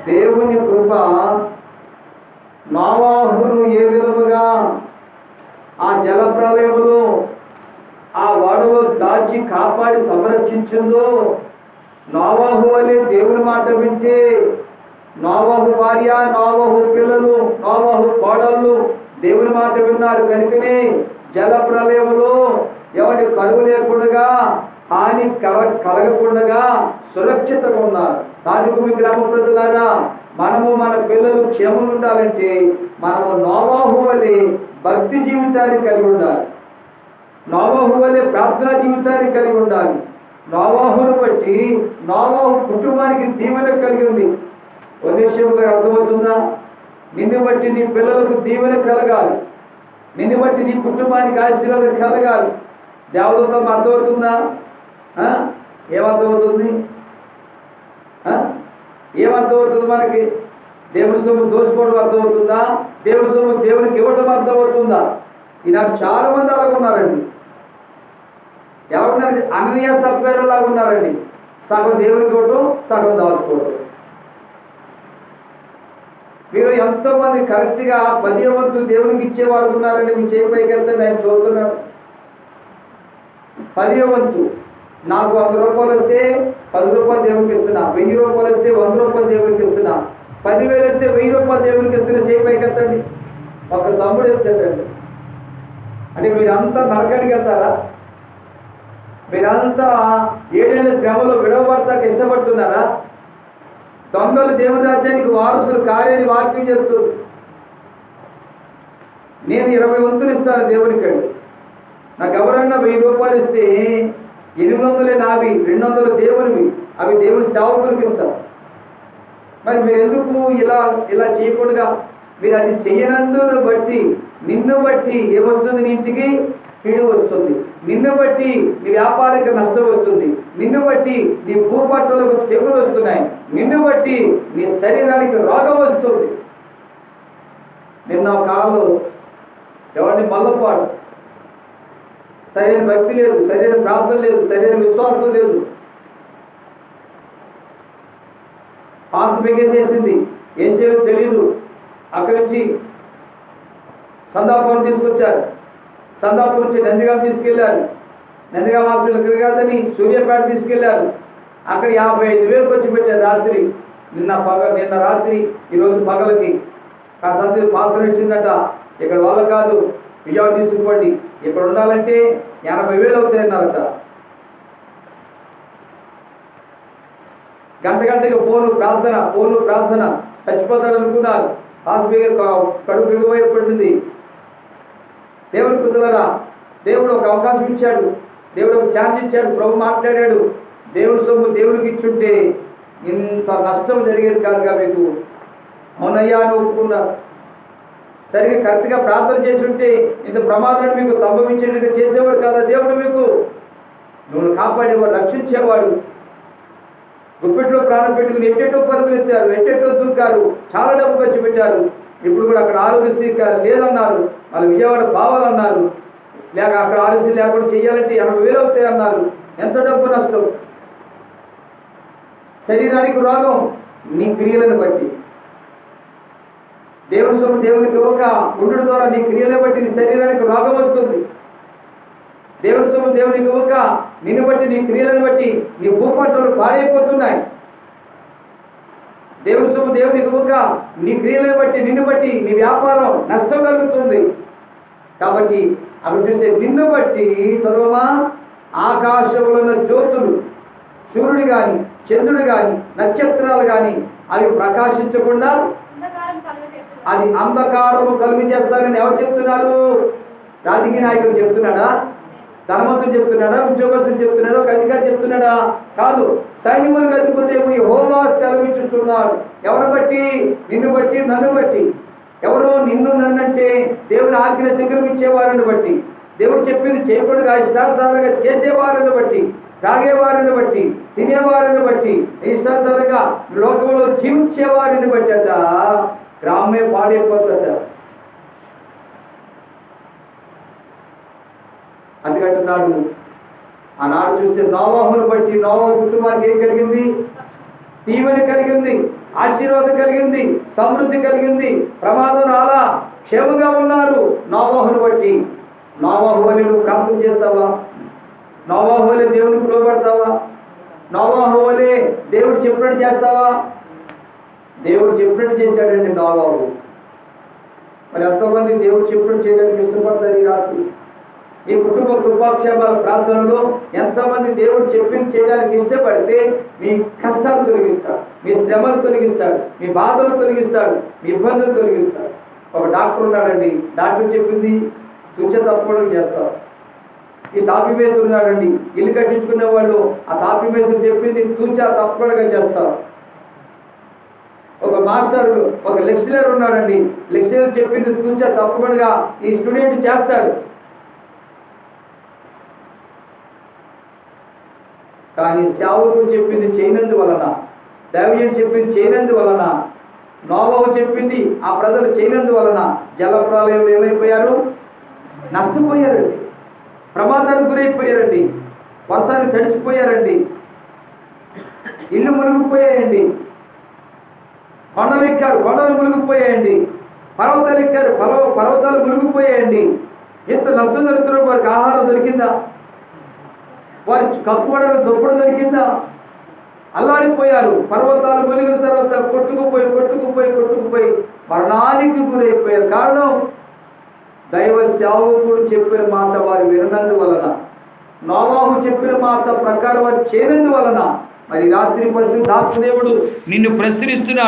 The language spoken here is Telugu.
దేవుని కృప నోవాహును ఏ విధముగా ఆ జల ప్రళయములో ఆ వాడలో దాచి కాపాడి సంరక్షించిందో, నోవాహు అనే దేవుని మాట వింటే నోవాహు భార్య, నోవాహు పిల్లలు, నోవాహు కోడళ్ళు దేవుని మాట విన్నారు కనుకనే జల ప్రళయములో ఎవరి కరువు లేకుండా, హాని కలగకుండా సురక్షితంగా ఉన్నారు. తాటిభూమి గ్రామ ప్రజలారా, మనము మన పిల్లలు క్షేమం ఉండాలంటే మనము నోవాహు వలె భక్తి జీవితాన్ని కలిగి ఉండాలి. నోవాహు వలె ప్రార్థనా జీవితాన్ని కలిగి ఉండాలి. నోవాహును బట్టి నోవాహు కుటుంబానికి దీవెన కలిగింది. ఉద్దేశంగా అర్థమవుతుందా? నిన్ను బట్టి నీ పిల్లలకు దీవెన కలగాలి, నిన్ను బట్టి నీ కుటుంబానికి ఆశీర్వాదం కలగాలి. దేవదూతం అర్థమవుతుందా? ఏమర్థమవుతుంది? ఏమర్థమవుతుంది మనకి? దేవుని సొమ్ము దోచుకోవడం అర్థమవుతుందా? దేవుని సొమ్ము దేవునికి ఇవ్వటం అర్థమవుతుందా? ఈనాడు చాలా మంది అలాగ ఉన్నారండి. ఎవరున్నారండి? అననీయ సభ్యులు లాగా ఉన్నారండి. సగం దేవునికి ఇవ్వటం, సగం దాచుకోవటం. మీరు ఎంతోమంది కరెక్ట్గా 10వ వంతు దేవునికి ఇచ్చేవారు ఉన్నారండి. మీ చేయి పైకి వెళ్తే నేను చూస్తున్నాను. 10వ వంతు నాకు 100 రూపాయలు వస్తే 10 రూపాయలు దేవునికి ఇస్తున్నా, 1000 రూపాయలు వస్తే 100 రూపాయలు దేవునికి ఇస్తున్నా, 10,000 వస్తే 1000 రూపాయలు దేవునికి ఇస్తున్నా. చేయి పైకి ఎత్తండి. ఒక తమ్ముడు ఎత్తాడండి. అంటే మీరంతా నరకానికి వెళ్తారా? మీరంతా 7 ఏళ్ళ శ్రమలో విడవబడతానికి ఇష్టపడుతున్నారా? దొంగలు దేవుని రాజ్యానికి వారసులు కారేని వాక్యం చెప్తుంది. నేను 20 వంతులు ఇస్తాను దేవునికండి. నాకు ఎవరన్నా 1000 రూపాయలు ఇస్తే 800 నావి, 200 దేవునివి. అవి దేవుని సేవకులకు ఇస్తాం. మరి మీరు ఎందుకు ఇలా చేయకూడగా? మీరు అది చేయనందును బట్టి, నిన్ను బట్టి ఏమొస్తుంది? నీ ఇంటికి కీడు వస్తుంది. నిన్ను బట్టి నీ వ్యాపారికి నష్టం వస్తుంది. నిన్ను బట్టి నీ భూపట్టులకు తెగులు వస్తున్నాయి. నిన్ను బట్టి నీ శరీరానికి రోగం వస్తుంది. నిన్న కాలంలో ఎవరిని మల్లపాడు, సరైన భక్తి లేదు, సరైన ప్రార్థన లేదు, సరైన విశ్వాసం లేదు. పాస్ మిగేసేసింది, ఏం చేయాలో తెలియదు. అక్కడి నుంచి సందాపురం తీసుకొచ్చారు. సందాపురం నుంచి నందిగాం తీసుకెళ్లారు. నందిగాం హాస్పిటల్ ఇక్కడ కాదని సూర్యాపేట తీసుకెళ్లారు. అక్కడ 55,000 ఖర్చు పెట్టారు రాత్రి. నిన్న రాత్రి, ఈరోజు పగలకి. కాసంత పాస్ ఇచ్చిందట. ఇక్కడ వాళ్ళ కాదు, విజయవాడ తీసుకుపోండి, ఇక్కడ ఉండాలంటే 80,000 అవుతాయన్నారట. గంటకి ఫోను ప్రార్థన. చచ్చిపోతాడు అనుకున్నారు. హాస్పిటల్ కడుపు బిగువైపడింది. దేవుని కుదలరా, దేవుడు ఒక అవకాశం ఇచ్చాడు, దేవుడు ఒక ఛాన్స్ ఇచ్చాడు. ప్రభు మాట్లాడాడు. దేవుడి సొమ్ము దేవుడికి ఇచ్చుంటే ఇంత నష్టం జరిగేది కాదుగా మీకు. అవునయ్యా అని ఒప్పుకున్నారు. సరిగ్గా కరెక్ట్గా ప్రార్థన చేసి ఉంటే ఇంత ప్రమాదాన్ని మీకు సంభవించేట్టుగా చేసేవాడు కదా దేవుడు. మీకు నువ్వు కాపాడేవాడు, రక్షించేవాడు. గుప్పెట్లో ప్రాణం పెట్టుకుని ఎట్టెట్టో పరుగులు ఎత్తారు, ఎట్టెట్టో దూకారు, చాలా డబ్బు ఖర్చు పెట్టారు. ఇప్పుడు కూడా అక్కడ ఆరోగ్యశ్రీ లేదన్నారు, వాళ్ళు విజయవాడ కావాలన్నారు. లేక అక్కడ ఆరోగ్యశ్రీ లేకుండా చేయాలంటే 80,000 అవుతాయి అన్నారు. ఎంత డబ్బు నష్టం. శరీరానికి రోగం నీ క్రియలను బట్టి. దేవుని సొమ్ము దేవునికి ఇవ్వక ఉండుట ద్వారా నీ క్రియలను బట్టి నీ శరీరానికి రోగం వస్తుంది. దేవుని సొమ్ము దేవునికి ఇవ్వక నిన్ను బట్టి నీ క్రియలను బట్టి నీ భూపట్టులు పాడైపోతున్నాయి. దేవుని సొమ్ము దేవునికి ఇవ్వక నీ క్రియలను బట్టి నిన్ను బట్టి నీ వ్యాపారం నష్టం కలుగుతుంది. కాబట్టి అవి చూస్తే నిన్ను బట్టి చదవమా, ఆకాశంలో ఉన్న జ్యోతులు, సూర్యుడు కానీ చంద్రుడు కానీ నక్షత్రాలు కానీ అవి ప్రకాశించకుండా అది అంధకారము కలుగు చేస్తారని ఎవరు చెప్తున్నారు? రాజకీయ నాయకులు చెప్తున్నాడా? ధనవంతులు చెప్తున్నాడా? ఉద్యోగస్తులు చెప్తున్నాడా? ఒక అధికారి చెప్తున్నాడా? కాదు. సైన్యములు కలిగిపోతే యెహోవా సెలవిచ్చుతున్నాడు. ఎవరు బట్టి? నిన్ను బట్టి, నన్ను బట్టి. ఎవరు? నిన్ను నన్నంటే దేవుని ఆజ్ఞ తిరిగిచ్చేవారిని బట్టి, దేవుడు చెప్పింది చేయకుండా ఇష్టానుసారంగా చేసేవారిని బట్టి, తాగేవారిని బట్టి, తినేవారిని బట్టి, ఇష్టానుసారంగా లోకంలో జీవించేవారిని బట్టి అట గ్రామమే పాడైపోతుందట. అందుకంటున్నాడు ఆనాడు చూస్తే నోవాహును బట్టి నోవాహు కుటుంబానికి ఏం కలిగింది? దీవెన కలిగింది, ఆశీర్వాదం కలిగింది, సమృద్ధి కలిగింది, ప్రమాదం రాలా, క్షేమంగా ఉన్నారు. నోవాహును బట్టి. నోవాహు వలె నువ్వు ప్రార్థన చేస్తావా? నోవాహు వలె దేవునికి లోబడతావా? నోవాహు వలె దేవుడు చెప్పినట్టు చేస్తావా? దేవుడు చెప్పినట్టు చేశాడండి నోవాహు. మరి ఎంతోమంది దేవుడు చెప్పినట్టు చేయడానికి ఇష్టపడతారు ఈ రాత్రి. ఈ కుటుంబ కృపాక్షేమాల ప్రార్థనలో ఎంతోమంది దేవుడు చెప్పింది చేయడానికి ఇష్టపడితే మీ కష్టాలు తొలగిస్తాడు, మీ శ్రమలు తొలగిస్తాడు, మీ బాధలు తొలగిస్తాడు, మీ ఇబ్బందులు తొలగిస్తాడు. ఒక డాక్టర్ ఉన్నాడండి, డాక్టర్ చెప్పింది తుచ్చ తప్పకుండా చేస్తారు. ఈ తాపి మేస్తులు ఉన్నాడండి, ఇల్లు కట్టించుకునే వాళ్ళు ఆ తాపి మేస్తులు చెప్పింది తూచా తప్పకుండా చేస్తారు. ఒక మాస్టర్, ఒక లెక్చరర్ ఉన్నాడండి, లెక్చరర్ చెప్పింది తూచా తప్పకుండా ఈ స్టూడెంట్ చేస్తాడు. కానీ సేవకుడు చెప్పింది చేయనందు వలన, దైవజనుడు చెప్పింది చేయనందు వలన, నోవాహు చెప్పింది ఆ ప్రజలు చేయనందు వలన జలప్రలయంలో ఏమైపోయారు? నష్టపోయారండి, ప్రమాదానికి గురైపోయారండి, వర్షాన్ని తడిసిపోయారండి, ఇల్లు మునిగిపోయాయండి, కొండలు ఎక్కారు, కొండలు మునిగిపోయాయండి, పర్వతాలు ఎక్కారు, పర్వతాలు మునిగిపోయాయండి. ఎంత నష్టం జరుగుతున్నారు. వారికి ఆహారం దొరికిందా? వారి కప్పుకోవడానికి దుప్పటి దొరికిందా? అల్లాడిపోయారు. పర్వతాలు మునిగిన తర్వాత కొట్టుకుపోయి మరణానికి గురైపోయారు. కారణం దైవ సేవకుడు చెప్పిన మాట వారు వినందువలన, నోవాహు చెప్పిన మాట ప్రకారం వారు చేయనందువలన. మరి రాత్రి పరిశుద్ధాత్మ దేవుడు నిన్ను ప్రశ్నిస్తున్నాడు.